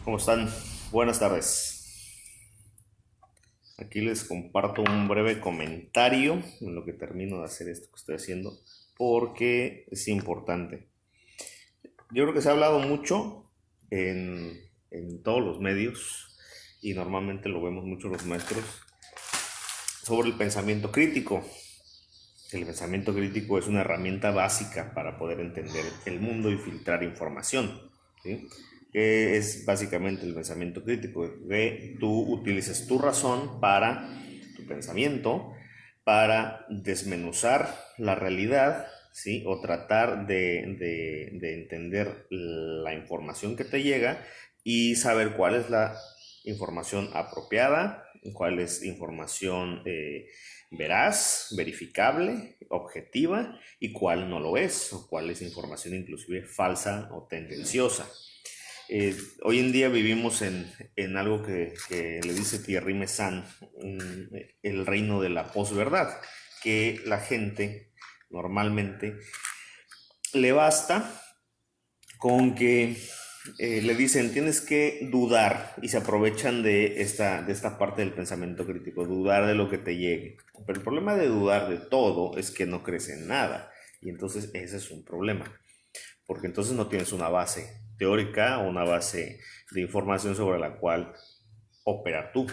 ¿Cómo están? Buenas tardes. Aquí les comparto un breve comentario en lo que termino de hacer esto que estoy haciendo, porque es importante. Yo creo que se ha hablado mucho en todos los medios y normalmente lo vemos mucho los maestros sobre el pensamiento crítico. El pensamiento crítico es una herramienta básica para poder entender el mundo y filtrar información. ¿Sí? Que es básicamente el pensamiento crítico, que tú utilices tu razón para tu pensamiento, para desmenuzar la realidad, ¿sí? O tratar de entender la información que te llega y saber cuál es la información apropiada, cuál es información veraz, verificable, objetiva y cuál no lo es, o cuál es información inclusive falsa o tendenciosa. Hoy en día vivimos en algo que le dice Thierry Mezzan, el reino de la posverdad, que la gente normalmente le basta con que le dicen tienes que dudar y se aprovechan de esta parte del pensamiento crítico, dudar de lo que te llegue. Pero el problema de dudar de todo es que no crees en nada y entonces ese es un problema, porque entonces no tienes una base teórica o una base de información sobre la cual operar tú.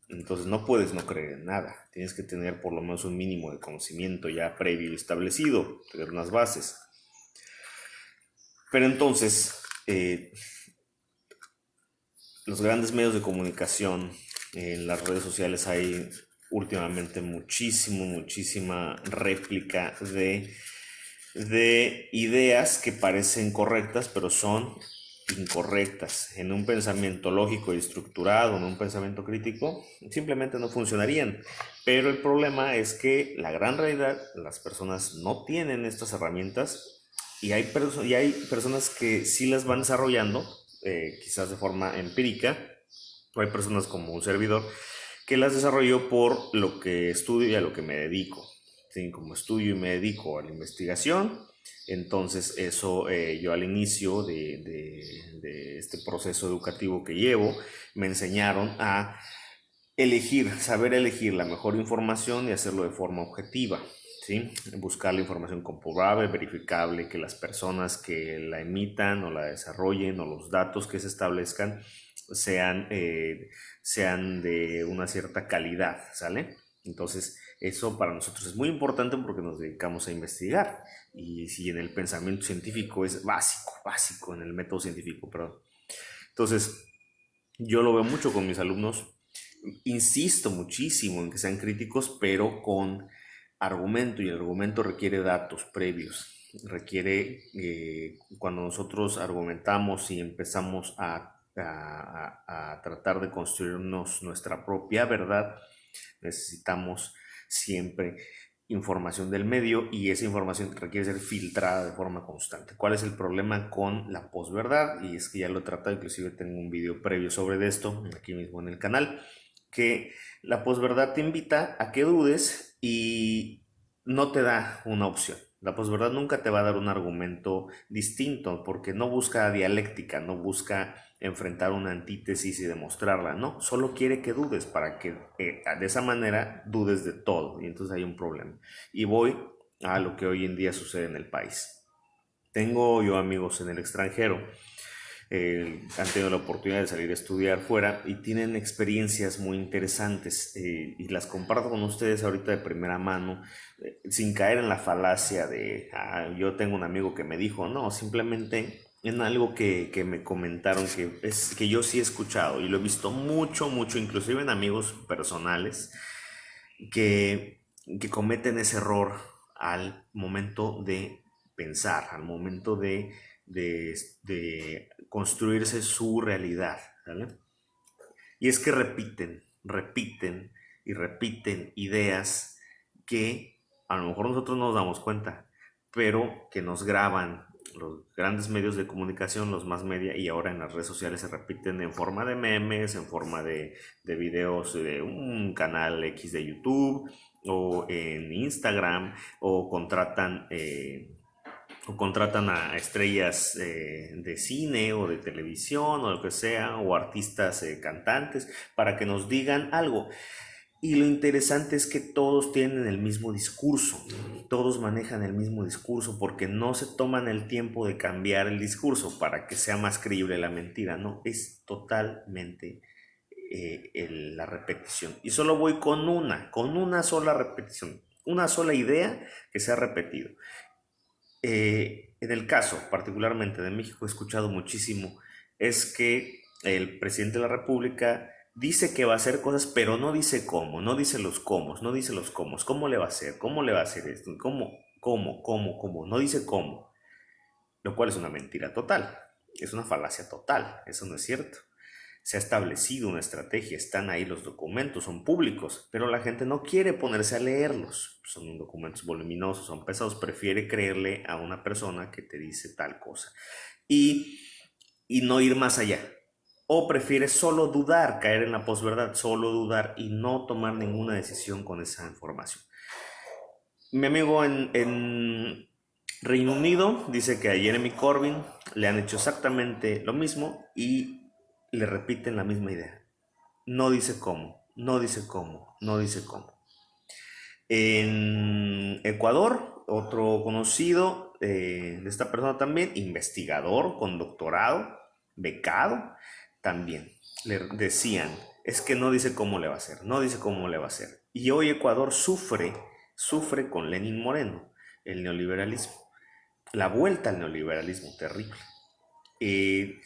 Entonces no puedes no creer en nada, tienes que tener por lo menos un mínimo de conocimiento ya previo y establecido, tener unas bases. Pero entonces, los grandes medios de comunicación, en las redes sociales hay últimamente muchísima réplica de ideas que parecen correctas, pero son incorrectas. En un pensamiento lógico y estructurado, en un pensamiento crítico, simplemente no funcionarían. Pero el problema es que la gran realidad, las personas no tienen estas herramientas y hay personas que sí las van desarrollando, quizás de forma empírica, o hay personas como un servidor que las desarrollo por lo que estudio y a lo que me dedico. ¿Sí? Como estudio y me dedico a la investigación, entonces eso yo al inicio de este proceso educativo que llevo, me enseñaron a saber elegir la mejor información y hacerlo de forma objetiva. ¿Sí? Buscar la información comprobable, verificable, que las personas que la emitan o la desarrollen o los datos que se establezcan sean, sean de una cierta calidad, ¿sale? Entonces, eso para nosotros es muy importante porque nos dedicamos a investigar. Y si en el pensamiento científico es básico en el método científico, perdón. Entonces, yo lo veo mucho con mis alumnos. Insisto muchísimo en que sean críticos, pero con argumento, y el argumento requiere datos previos. Requiere, cuando nosotros argumentamos y empezamos a tratar de construirnos nuestra propia verdad, necesitamos siempre información del medio y esa información requiere ser filtrada de forma constante. ¿Cuál es el problema con la posverdad? Y es que ya lo he tratado, inclusive tengo un video previo sobre esto aquí mismo en el canal, que la posverdad te invita a que dudes y no te da una opción. La posverdad nunca te va a dar un argumento distinto porque no busca dialéctica, no busca enfrentar una antítesis y demostrarla, no, solo quiere que dudes para que de esa manera dudes de todo y entonces hay un problema. Y voy a lo que hoy en día sucede en el país. Tengo yo amigos en el extranjero, han tenido la oportunidad de salir a estudiar fuera y tienen experiencias muy interesantes, y las comparto con ustedes ahorita de primera mano, sin caer en la falacia de yo tengo un amigo que me dijo, no, simplemente en algo que me comentaron que yo sí he escuchado y lo he visto mucho, inclusive en amigos personales que cometen ese error al momento de pensar, al momento de construirse su realidad, ¿vale? Y es que repiten y repiten ideas que a lo mejor nosotros no nos damos cuenta, pero que nos graban los grandes medios de comunicación, los más media, y ahora en las redes sociales se repiten en forma de memes, en forma de videos de un canal X de YouTube o en Instagram, o contratan o contratan a estrellas de cine o de televisión o lo que sea, o artistas cantantes para que nos digan algo. Y lo interesante es que todos tienen el mismo discurso, todos manejan el mismo discurso porque no se toman el tiempo de cambiar el discurso para que sea más creíble la mentira, no, es totalmente la repetición. Y solo voy con una sola repetición, una sola idea que se ha repetido. En el caso particularmente de México he escuchado muchísimo, es que el presidente de la República dice que va a hacer cosas, pero no dice cómo, no dice los cómo, no dice los cómo, cómo le va a hacer, cómo le va a hacer esto, cómo, no dice cómo, lo cual es una mentira total, es una falacia total, eso no es cierto. Se ha establecido una estrategia, están ahí los documentos, son públicos, pero la gente no quiere ponerse a leerlos. Son documentos voluminosos, son pesados, prefiere creerle a una persona que te dice tal cosa y, y no ir más allá. O prefiere solo dudar, caer en la posverdad, solo dudar y no tomar ninguna decisión con esa información. Mi amigo en Reino Unido dice que a Jeremy Corbyn le han hecho exactamente lo mismo y le repiten la misma idea. No dice cómo, no dice cómo, no dice cómo. En Ecuador, otro conocido de esta persona también, investigador con doctorado, becado, también le decían, es que no dice cómo le va a hacer, no dice cómo le va a hacer. Y hoy Ecuador sufre con Lenín Moreno, el neoliberalismo, la vuelta al neoliberalismo terrible. Eh,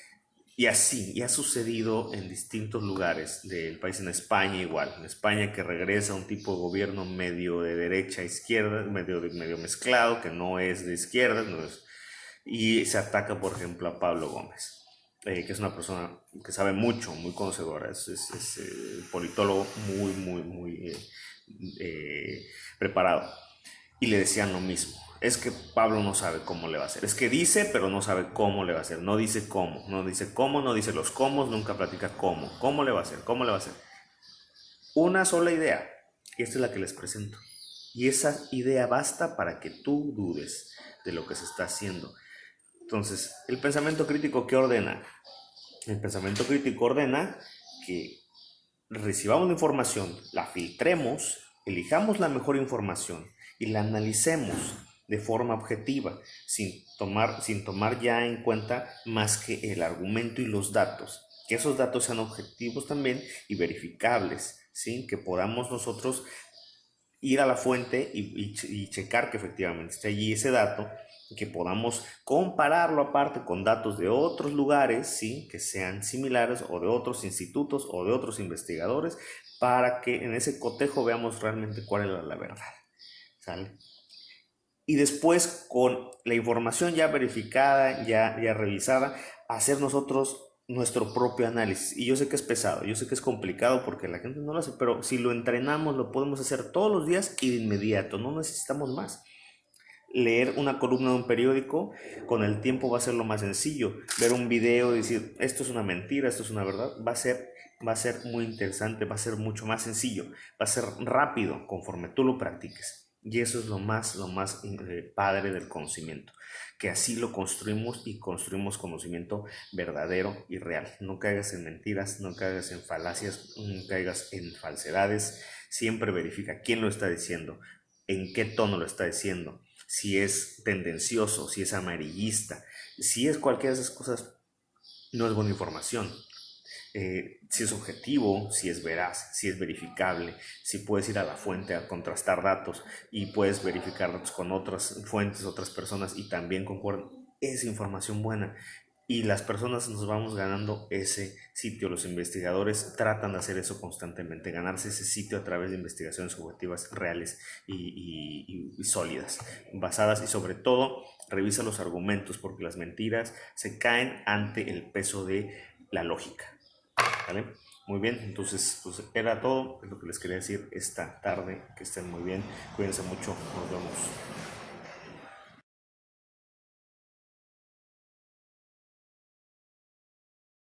y así, y ha sucedido en distintos lugares del país, en España igual, en España que regresa un tipo de gobierno medio de derecha a izquierda, medio mezclado, que no es de izquierda, no es, y se ataca, por ejemplo, a Pablo Gómez, que es una persona que sabe mucho, muy conocedora, es politólogo muy preparado. Y le decían lo mismo. Es que Pablo no sabe cómo le va a hacer. Es que dice, pero no sabe cómo le va a hacer. No dice cómo, no dice cómo, no dice los cómo, nunca platica cómo. ¿Cómo le va a hacer? ¿Cómo le va a hacer? Una sola idea. Y esta es la que les presento. Y esa idea basta para que tú dudes de lo que se está haciendo. Entonces, el pensamiento crítico, ¿qué ordena? El pensamiento crítico ordena que recibamos la información, la filtremos, elijamos la mejor información y la analicemos de forma objetiva, sin tomar ya en cuenta más que el argumento y los datos. Que esos datos sean objetivos también y verificables, ¿sí? Que podamos nosotros ir a la fuente y checar que efectivamente está allí ese dato, que podamos compararlo aparte con datos de otros lugares, ¿sí? Que sean similares, o de otros institutos o de otros investigadores, para que en ese cotejo veamos realmente cuál es la verdad, ¿sale? Y después, con la información ya verificada, ya revisada, hacer nosotros nuestro propio análisis. Y yo sé que es pesado, yo sé que es complicado porque la gente no lo hace, pero si lo entrenamos, lo podemos hacer todos los días y de inmediato, no necesitamos más. Leer una columna de un periódico, con el tiempo va a ser lo más sencillo. Ver un video y decir, esto es una mentira, esto es una verdad, va a ser muy interesante, va a ser mucho más sencillo, va a ser rápido conforme tú lo practiques. Y eso es lo más padre del conocimiento, que así lo construimos y construimos conocimiento verdadero y real. No caigas en mentiras, no caigas en falacias, no caigas en falsedades. Siempre verifica quién lo está diciendo, en qué tono lo está diciendo, si es tendencioso, si es amarillista, si es cualquiera de esas cosas, no es buena información. Si es objetivo, si es veraz, si es verificable, si puedes ir a la fuente a contrastar datos y puedes verificar datos con otras fuentes, otras personas y también concuerdan, es información buena. Y las personas nos vamos ganando ese sitio, los investigadores tratan de hacer eso constantemente, ganarse ese sitio a través de investigaciones objetivas reales y sólidas, basadas, y sobre todo revisa los argumentos, porque las mentiras se caen ante el peso de la lógica. ¿Vale? Muy bien, entonces pues era todo lo que les quería decir esta tarde. Que estén muy bien, cuídense mucho, nos vemos.